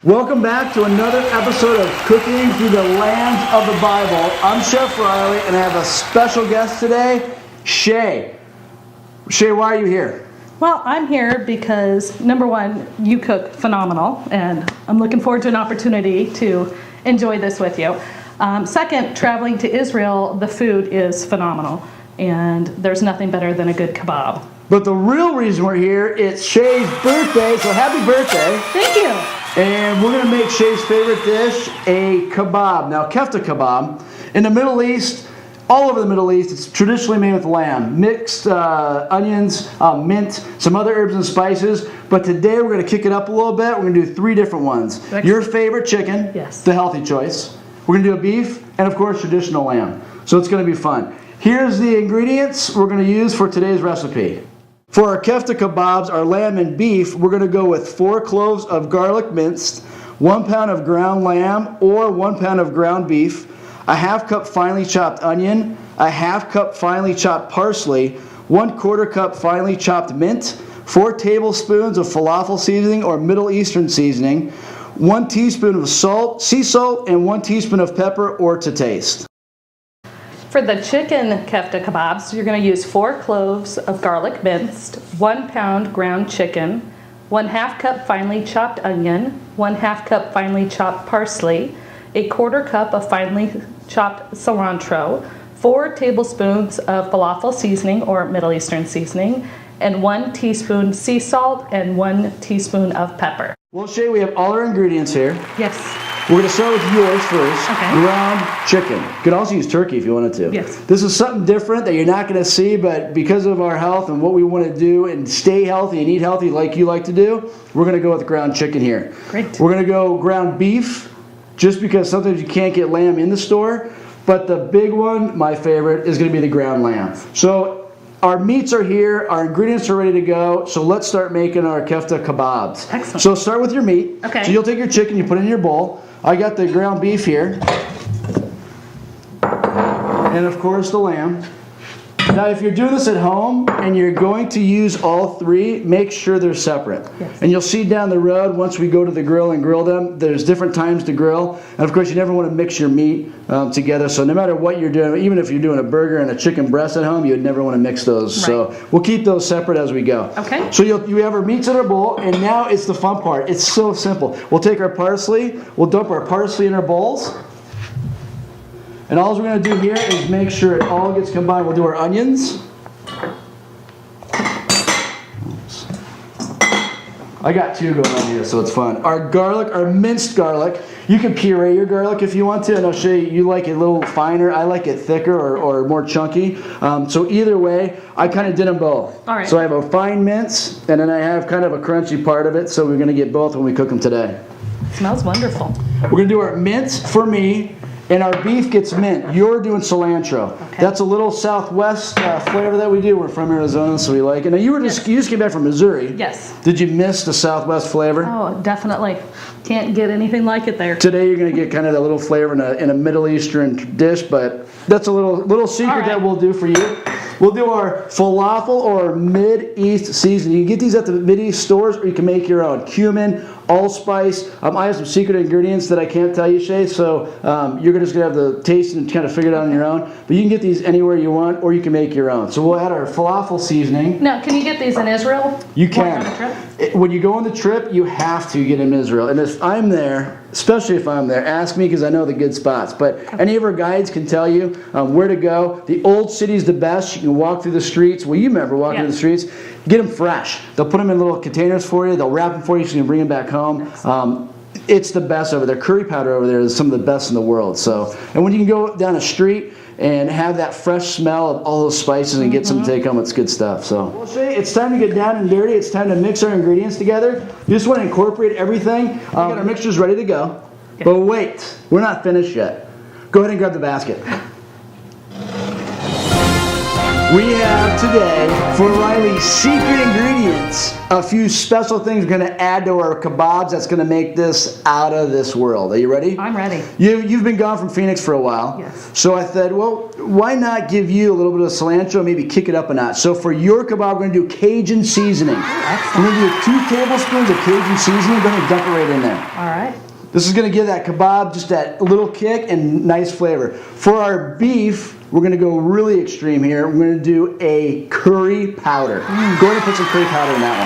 Welcome back to another episode of Cooking Through the Lands of the Bible. I'm Chef Reilly, and I have a special guest today, Shay. Shay, why are you here? Well, I'm here because, number one, you cook phenomenal, and I'm looking forward to an opportunity to enjoy this with you. Second, traveling to Israel, the food is phenomenal, and there's nothing better than a good kebab. But the real reason we're here, it's Shay's birthday, so happy birthday. Thank you. And we're going to make Shay's favorite dish, a kebab. Now, Kefta Kebab, in the Middle East, all over the Middle East, it's traditionally made with lamb, mixed onions, mint, some other herbs and spices. But today we're going to kick it up a little bit. We're going to do 3 different ones. Excellent. Your favorite chicken, yes, the healthy choice. We're going to do a beef, and of course, traditional lamb. So it's going to be fun. Here's the ingredients we're going to use for today's recipe. For our Kefta Kebabs, our lamb and beef, we're going to go with 4 cloves of garlic minced, 1 pound of ground lamb or 1 pound of ground beef, a ½ cup finely chopped onion, a ½ cup finely chopped parsley, 1/4 cup finely chopped mint, 4 tablespoons of falafel seasoning or Middle Eastern seasoning, 1 teaspoon of salt, sea salt, and 1 teaspoon of pepper or to taste. For the chicken kefta kebabs, you're going to use 4 cloves of garlic minced, 1 pound ground chicken, 1/2 cup finely chopped onion, 1/2 cup finely chopped parsley, a 1/4 cup of finely chopped cilantro, 4 tablespoons of falafel seasoning or Middle Eastern seasoning, and 1 teaspoon sea salt and 1 teaspoon of pepper. Well, Shay, we have all our ingredients here. Yes. We're going to start with yours first. Okay. Ground chicken. You could also use turkey if you wanted to. Yes. This is something different that you're not going to see, but because of our health and what we want to do and stay healthy and eat healthy like you like to do, we're going to go with ground chicken here. Great. We're going to go ground beef, just because sometimes you can't get lamb in the store. But the big one, my favorite, is going to be the ground lamb. So our meats are here, our ingredients are ready to go, so let's start making our Kefta Kebabs. Excellent. So start with your meat. Okay. So you'll take your chicken, you put it in your bowl. I got the ground beef here. And of course the lamb. Now if you're doing this at home and you're going to use all 3, make sure they're separate. Yes. And you'll see down the road once we go to the grill and grill them, there's different times to grill. And of course you never want to mix your meat together. So no matter what you're doing, even if you're doing a burger and a chicken breast at home, you'd never want to mix those. Right. So we'll keep those separate as we go. Okay. So you have our meats in our bowl, and now it's the fun part. It's so simple. We'll take our parsley, we'll dump our parsley in our bowls. And all we're going to do here is make sure it all gets combined. We'll do our onions. Oops. I got 2 going on here, so it's fun. Our garlic, our minced garlic. You can puree your garlic if you want to, and I'll show you. You like it a little finer. I like it thicker or more chunky. So either way, I kind of did them both. All right. So I have a fine mince, and then I have kind of a crunchy part of it, so we're going to get both when we cook them today. Smells wonderful. We're going to do our mince for me. And our beef gets mint. You're doing cilantro. Okay. That's a little Southwest flavor that we do. We're from Arizona, so we like it. Now you just came back from Missouri. Yes. Did you miss the Southwest flavor? Oh, definitely. Can't get anything like it there. Today you're going to get kind of that little flavor in a Middle Eastern dish, but that's a little secret that we'll do for you. We'll do our falafel or Mid-East seasoning. You can get these at the Mid-East stores, or you can make your own. Cumin, allspice. I have some secret ingredients that I can't tell you, Shay, so you're just going to have the taste and kind of figure it out on your own. But you can get these anywhere you want, or you can make your own. So we'll add our falafel seasoning. Now, can you get these in Israel? You can. On a trip? When you go on the trip, you have to get in Israel. And if I'm there, especially if I'm there, ask me because I know the good spots. But any of our guides can tell you where to go. The old city's the best. You can walk through the streets. Well, you remember walking through the streets. Get them fresh. They'll put them in little containers for you. They'll wrap them for you so you can bring them back home. It's the best over there. Curry powder over there is some of the best in the world. So, and when you can go down a street and have that fresh smell of all those spices and get some to take home, it's good stuff. So, well, Shay, it's time to get down and dirty. It's time to mix our ingredients together. You just want to incorporate everything. We got our mixtures ready to go. Okay. But wait, we're not finished yet. Go ahead and grab the basket. We have today, for Reilly's secret ingredients, a few special things we're going to add to our kebabs that's going to make this out of this world. Are you ready? I'm ready. You've been gone from Phoenix for a while. Yes. So I thought, well, why not give you a little bit of cilantro, maybe kick it up a notch. So for your kebab, we're going to do Cajun seasoning. We're going to do 2 tablespoons of Cajun seasoning. Go ahead and dump it right in there. All right. This is going to give that kebab just that little kick and nice flavor. For our beef, we're going to go really extreme here. We're going to do a curry powder. Go ahead and put some curry powder in that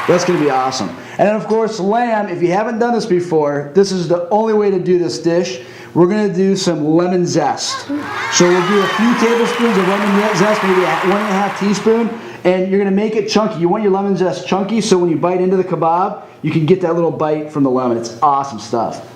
one. That's going to be awesome. And then, of course, lamb. If you haven't done this before, this is the only way to do this dish. We're going to do some lemon zest. So we'll do a few tablespoons of lemon zest, maybe 1.5 teaspoons. And you're going to make it chunky. You want your lemon zest chunky so when you bite into the kebab, you can get that little bite from the lemon. It's awesome stuff.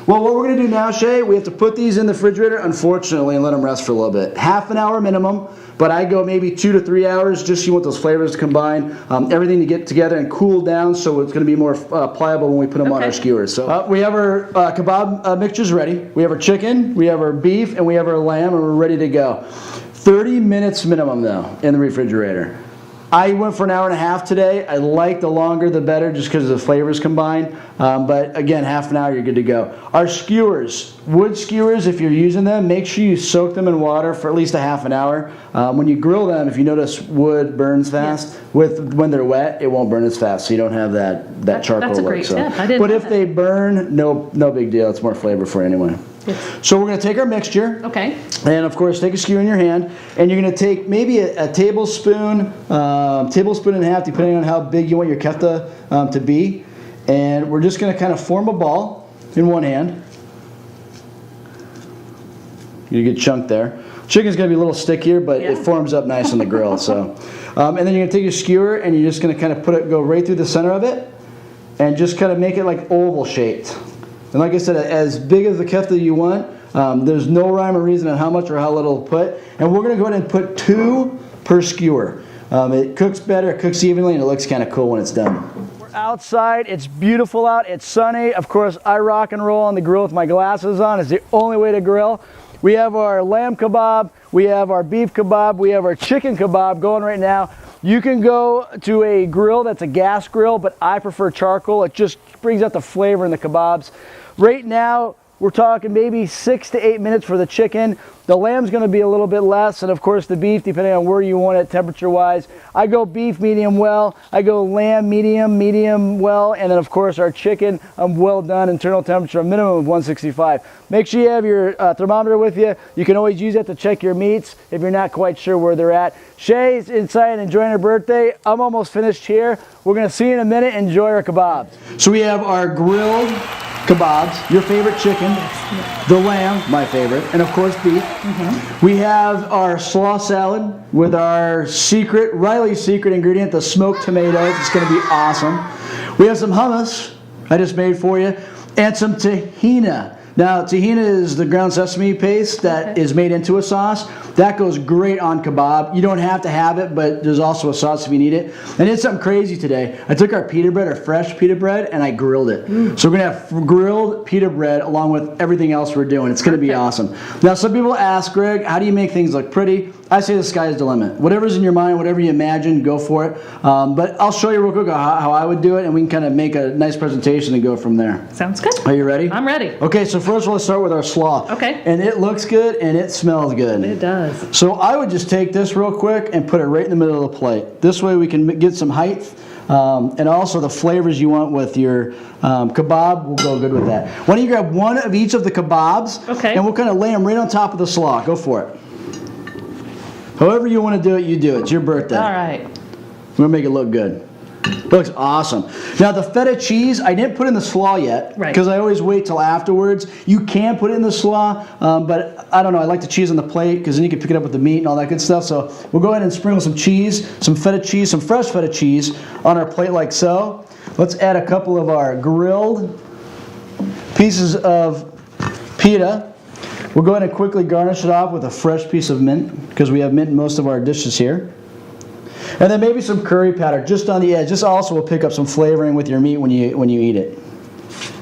Well, what we're going to do now, Shay, we have to put these in the refrigerator, unfortunately, and let them rest for a little bit. Half an hour minimum, but I go maybe 2 to 3 hours just so you want those flavors to combine, everything to get together and cool down so it's going to be more pliable when we put them on our skewers. So we have our kebab mixtures ready. We have our chicken, we have our beef, and we have our lamb, and we're ready to go. 30 minutes minimum, though, in the refrigerator. I went for an hour and a half today. I like the longer the better just because the flavors combine. But again, half an hour, you're good to go. Our skewers, wood skewers, if you're using them, make sure you soak them in water for at least a half an hour. When you grill them, if you notice wood burns fast, when they're wet, it won't burn as fast, so you don't have that charcoal look. That's a great tip. I didn't but know if that. they burn, no big deal. It's more flavor for it anyway. Yes. So we're going to take our mixture. Okay. And of course, take a skewer in your hand, and you're going to take maybe a tablespoon, tablespoon and a half, depending on how big you want your kefta to be. And we're just going to kind of form a ball in one hand. You get a good chunk there. Chicken's going to be a little stickier, but it forms up nice on the grill. So, and then you're going to take your skewer, and you're just going to kind of go right through the center of it, and just kind of make it like oval shaped. And like I said, as big as the kefta you want, there's no rhyme or reason on how much or how little to put. And we're going to go ahead and put 2 per skewer. It cooks better, it cooks evenly, and it looks kind of cool when it's done. We're outside, it's beautiful out, it's sunny. Of course, I rock and roll on the grill with my glasses on. It's the only way to grill. We have our lamb kebab, we have our beef kebab, we have our chicken kebab going right now. You can go to a grill that's a gas grill, but I prefer charcoal. It just brings out the flavor in the kebabs. Right now, we're talking maybe 6 to 8 minutes for the chicken. The lamb's going to be a little bit less, and of course the beef, depending on where you want it temperature-wise. I go beef medium well, I go lamb medium well, and then of course our chicken well done, internal temperature, a minimum of 165. Make sure you have your thermometer with you. You can always use that to check your meats if you're not quite sure where they're at. Shay's inside enjoying her birthday. I'm almost finished here. We're going to see you in a minute. Enjoy our kebabs. So we have our grilled kebabs, your favorite chicken, the lamb, my favorite, and of course beef. We have our slaw salad with our secret, Reilly's secret ingredient, the smoked tomatoes. It's going to be awesome. We have some hummus I just made for you, and some tahina. Now, tahina is the ground sesame paste that is made into a sauce. That goes great on kebab. You don't have to have it, but there's also a sauce if you need it. And I did something crazy today. I took our pita bread, our fresh pita bread, and I grilled it. So we're going to have grilled pita bread along with everything else we're doing. It's going to be awesome. Now, some people ask, Greg, how do you make things look pretty? I say the sky is the limit. Whatever's in your mind, whatever you imagine, go for it. But I'll show you real quick how I would do it, and we can kind of make a nice presentation and go from there. Sounds good. Are you ready? I'm ready. Okay, so first let's start with our slaw. Okay. And it looks good and it smells good. It does. So I would just take this real quick and put it right in the middle of the plate. This way we can get some height, and also the flavors you want with your kebab will go good with that. Why don't you grab one of each of the kebabs, and we'll kind of lay them right on top of the slaw. Go for it. However you want to do it, you do it. It's your birthday. All right. We're going to make it look good. It looks awesome. Now the feta cheese, I didn't put in the slaw yet because I always wait till afterwards. You can put it in the slaw, but I don't know. I like the cheese on the plate because then you can pick it up with the meat and all that good stuff. So we'll go ahead and sprinkle some cheese, some feta cheese, some fresh feta cheese on our plate like so. Let's add a couple of our grilled pieces of pita. We'll go ahead and quickly garnish it off with a fresh piece of mint because we have mint in most of our dishes here. And then maybe some curry powder just on the edge. This also will pick up some flavoring with your meat when you eat it.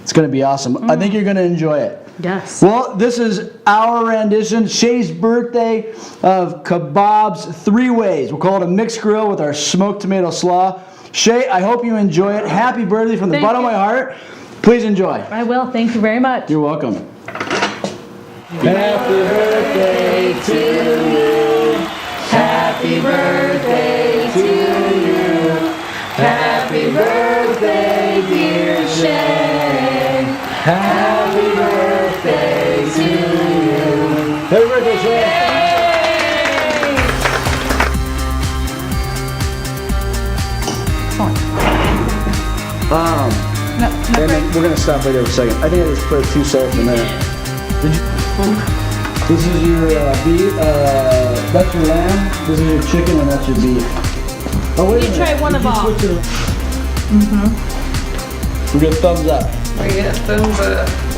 It's going to be awesome. I think you're going to enjoy it. Yes. Well, this is our rendition, Shay's birthday of kebabs 3 ways. We'll call it a mixed grill with our smoked tomato slaw. Shay, I hope you enjoy it. Happy birthday from the Thank bottom you. of my heart. Please enjoy. I will. Thank you very much. You're welcome. Happy birthday to you. Happy birthday to you. Happy birthday, dear Shay. Happy birthday to you. Happy birthday, Shay. And then we're gonna stop right there for a second. I think I just put 2 salt in there. Did you? This is your beef. That's your lamb. This is your chicken, and that's your beef. Oh wait a minute. try one of all. We get thumbs up. We get thumbs up.